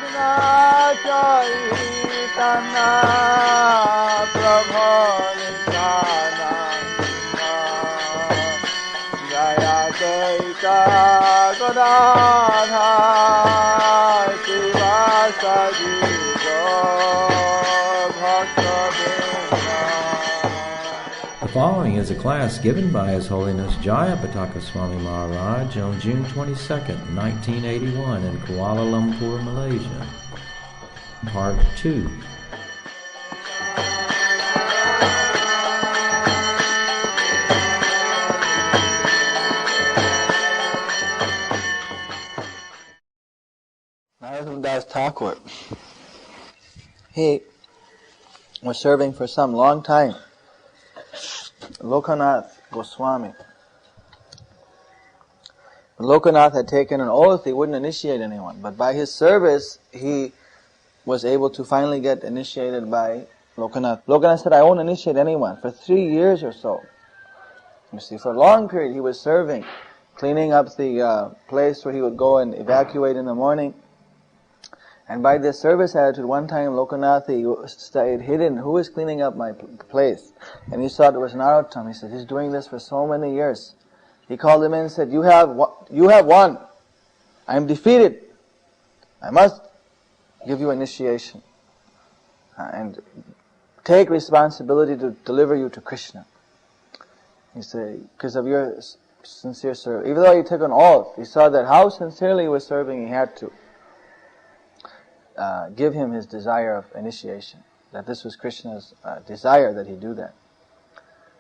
Caitanya The following is a class given by His Holiness Jayapataka Swami Maharaj on June 22nd, 1981 in Kuala Lumpur, Malaysia. Part 2. Das Thakur, he was serving for some long time Lokanath Goswami. Lokanath had taken an oath he wouldn't initiate anyone, but by his service he was able to finally get initiated by Lokanath. Lokanath said, I won't initiate anyone for 3 years or so. You see, for a long period he was serving, cleaning up the place where he would go and evacuate in the morning. And by this service attitude, one time Lokanath, he stayed hidden. Who is cleaning up my place? And he saw it was Narottam. He said, he's doing this for so many years. He called him in and said, you have won. I am defeated. I must give you initiation. And take responsibility to deliver you to Krishna. He said, because of your sincere service. Even though he took an oath, he saw that how sincerely he was serving, he had to give him his desire of initiation, that this was Krishna's desire that he do that.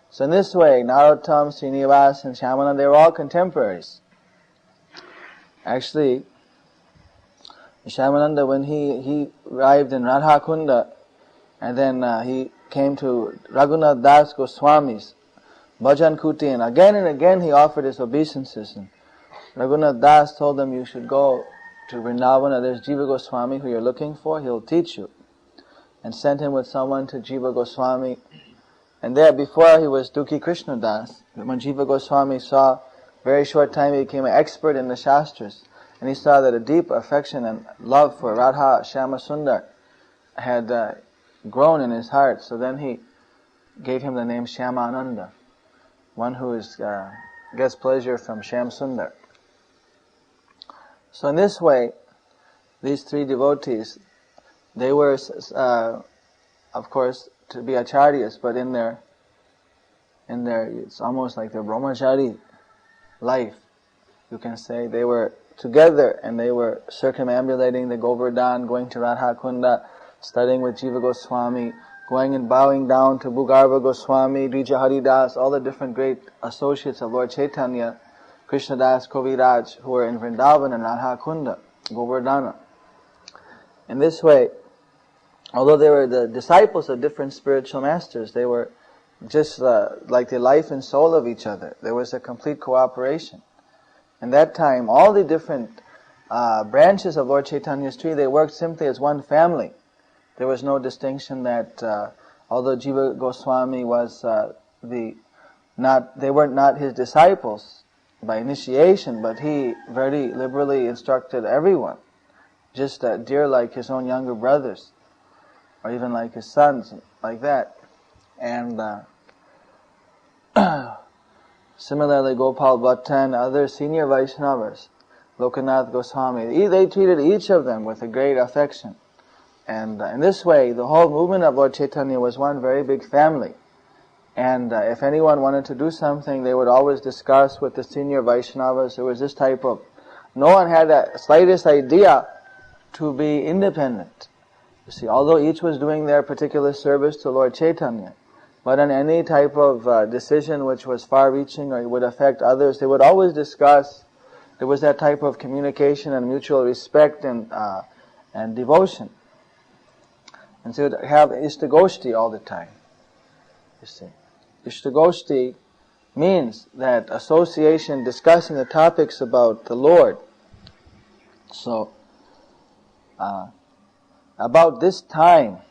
So in this way, Narottam, Srinivas and Shyamananda, they were all contemporaries. Actually, Shyamananda, when he arrived in Radha Kunda, and then he came to Raghunath Das Goswami's Bhajan Kuti, and again he offered his obeisances. And Raghunath Das told him, you should go to Vrindavana, there's Jiva Goswami who you're looking for, he'll teach you. And sent him with someone to Jiva Goswami. And there, before he was Dukhi Krishna Das, when Jiva Goswami saw, very short time he became an expert in the Shastras, and he saw that a deep affection and love for Radha Shyama Sundar had grown in his heart. So then he gave him the name Shyamananda, one who gets pleasure from Shyam Sundar. So in this way, these three devotees, they were, of course, to be acharyas, but in their, it's almost like their brahmachari life, you can say. They were together and they were circumambulating the Govardhan, going to Radha Kunda, studying with Jiva Goswami, going and bowing down to Bhugarva Goswami, Drija Haridas, all the different great associates of Lord Chaitanya, Krishnadas, Kaviraj, who were in Vrindavan and Radha Kunda, Govardhana. In this way, although they were the disciples of different spiritual masters, they were just like the life and soul of each other. There was a complete cooperation. In that time, all the different branches of Lord Chaitanya's tree, they worked simply as one family. There was no distinction that, although Jiva Goswami was they were not his disciples by initiation, but he very liberally instructed everyone, just dear like his own younger brothers, or even like his sons, like that. And similarly, Gopal Bhatta and other senior Vaishnavas, Lokanath Goswami, they treated each of them with a great affection. And in this way, the whole movement of Lord Chaitanya was one very big family. And if anyone wanted to do something, they would always discuss with the senior Vaishnavas. There was this type of, no one had the slightest idea to be independent. You see, although each was doing their particular service to Lord Chaitanya, but on any type of decision which was far-reaching or would affect others, they would always discuss. There was that type of communication and mutual respect and devotion. And so they would have Ishtagoshti all the time. You see, Ishtagoshti means that association discussing the topics about the Lord. So, about this time,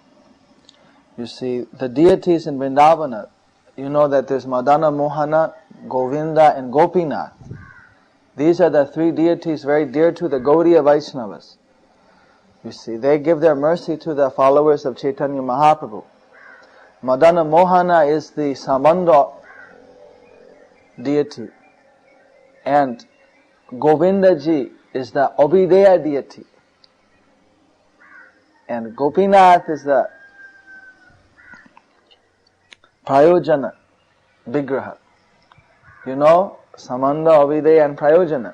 you see, the deities in Vrindavana, you know that there's Madana, Mohana, Govinda and Gopinath. These are the three deities very dear to the Gaudiya Vaishnavas. You see, they give their mercy to the followers of Chaitanya Mahaprabhu. Madana Mohana is the Sambandha deity, and Govindaji is the Abhideya deity, and Gopinath is the Prayojana Vigraha. You know, Sambandha, Abhideya and Prayojana.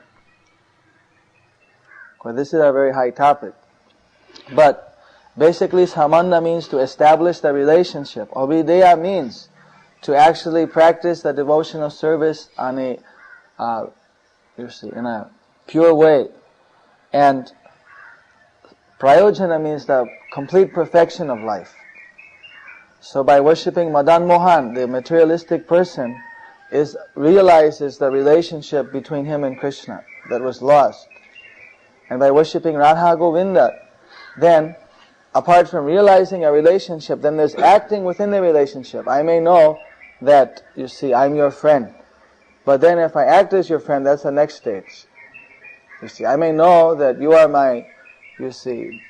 Well, this is a very high topic. But basically, Sambandha means to establish the relationship. Abhideya means to actually practice the devotional service on a, in a pure way. And Prayojana means the complete perfection of life. So by worshipping Madan Mohan, the materialistic person realizes the relationship between him and Krishna that was lost. And by worshipping Radha Govinda, then, apart from realizing a relationship, then there's acting within the relationship. I may know that, you see, I'm your friend. But then if I act as your friend, that's the next stage. You see, I may know that you are my, you see,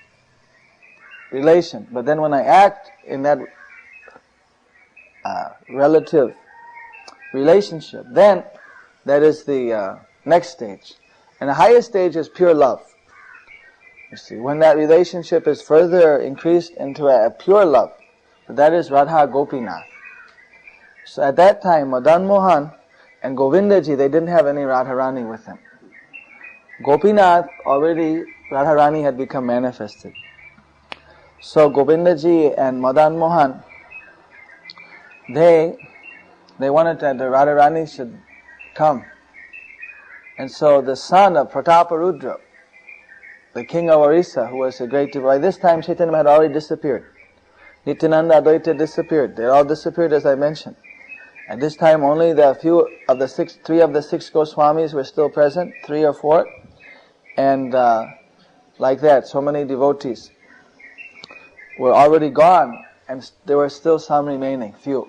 relation. But then when I act in that relative relationship, then that is the next stage. And the highest stage is pure love. You see, when that relationship is further increased into a pure love, that is Radha Gopinath. So at that time, Madan Mohan and Govindaji, they didn't have any Radharani with them. Gopinath, already Radharani had become manifested. So Govindaji and Madan Mohan, they wanted that the Radharani should come. And so the son of Prataparudra, the king of Orissa, who was a great devotee, by this time Chaitanya had already disappeared. Nityananda, Advaita disappeared. They all disappeared, as I mentioned. At this time only three of the six Goswamis were still present, 3 or 4. And like that, so many devotees were already gone, and there were still some remaining, few.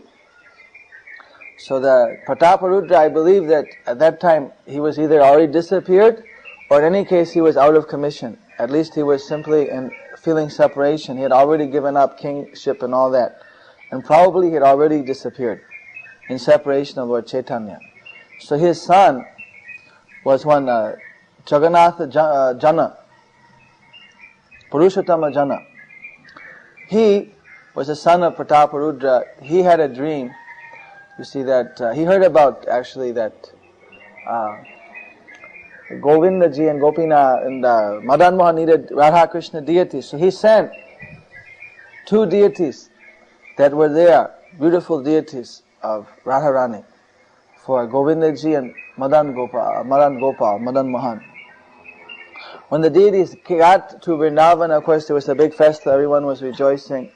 So the Prataparudra, I believe that at that time he was either already disappeared, or in any case he was out of commission. At least he was simply feeling separation. He had already given up kingship and all that. And probably he had already disappeared in separation of Lord Chaitanya. So his son was one Jagannatha Jana, Purushottama Jana. He was the son of Prataparudra. He had a dream. You see that he heard about actually that Govindaji and Gopinath and Madan Mohan needed Radha Krishna deities. So he sent 2 deities that were there, beautiful deities of Radharani, for Govindaji and Madan Mohan. When the deities got to Vrindavan, of course there was a big festival, everyone was rejoicing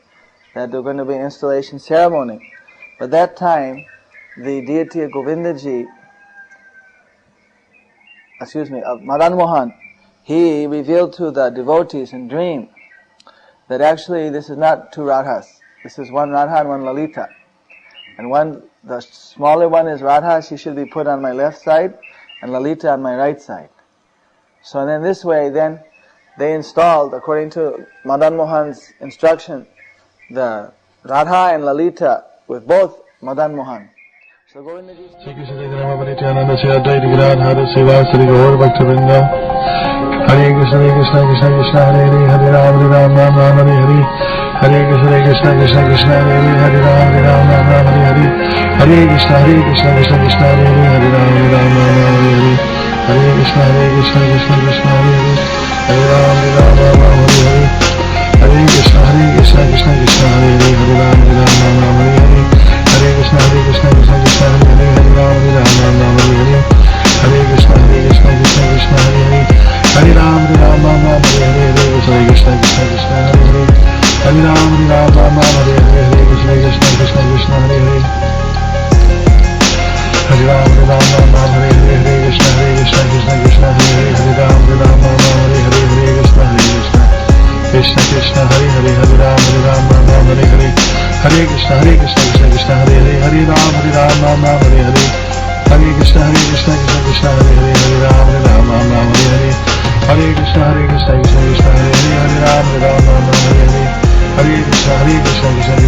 that there was going to be an installation ceremony. But that time, the deity of Govindaji, of Madan Mohan, he revealed to the devotees in dream that actually this is not 2 Radhas. This is one Radha and one Lalita. And the smaller one is Radha, she should be put on my left side, and Lalita on my right side. So then this way, then they installed, according to Madan Mohan's instruction, the Radha and Lalita with both Madan Mohan. So Govindaji... Hare Krishna, Krishna Krishna, Hare Hare, Hare Rama, Ram Ram, Hare Hare. Hare Krishna, Krishna Krishna, Hare Hare, Hare Rama, Ram Ram, Hare Hare. Hare Krishna, Krishna Krishna, Hare Hare, Hare Rama, Ram Ram, Hare Hare. Hare Krishna, Krishna Krishna, Hare Hare, Hare Rama, Ram Ram, Hare Hare. Hare Krishna, Krishna Krishna, Hare Hare, Hare Rama, Ram Ram, Hare Hare. Hare Krishna, Krishna Krishna, Hare Hare, Hare Rama, Ram Ram, Hare Hare. Hare Krishna, Krishna Hare Hare. Hare Ram, Ram Ram, Hare Hare, Hare Krishna, Krishna Hare Hare. Hare Ram, Ram Ram, Hare Hare, Hare Krishna, Krishna Hare Hare. Hare Ram, Ram Ram, Hare Hare, Hare Krishna, Krishna Hare Hare. Hare Ram, Ram Ram, Hare Hare, Hare Krishna, Krishna Hare Hare. Hare Ram, Ram Ram, Hare Hare. Hare Krishna, Krishna Hare Hare. Hare Ram, Ram Hare Hare. Hare Krishna, Krishna Hare Hare. Hare Ram, Ram Hare Hare. Hare Krishna Krishna Krishna Hare Hare, Hare Ram Ram Ram Hare Hare, Hare Krishna Krishna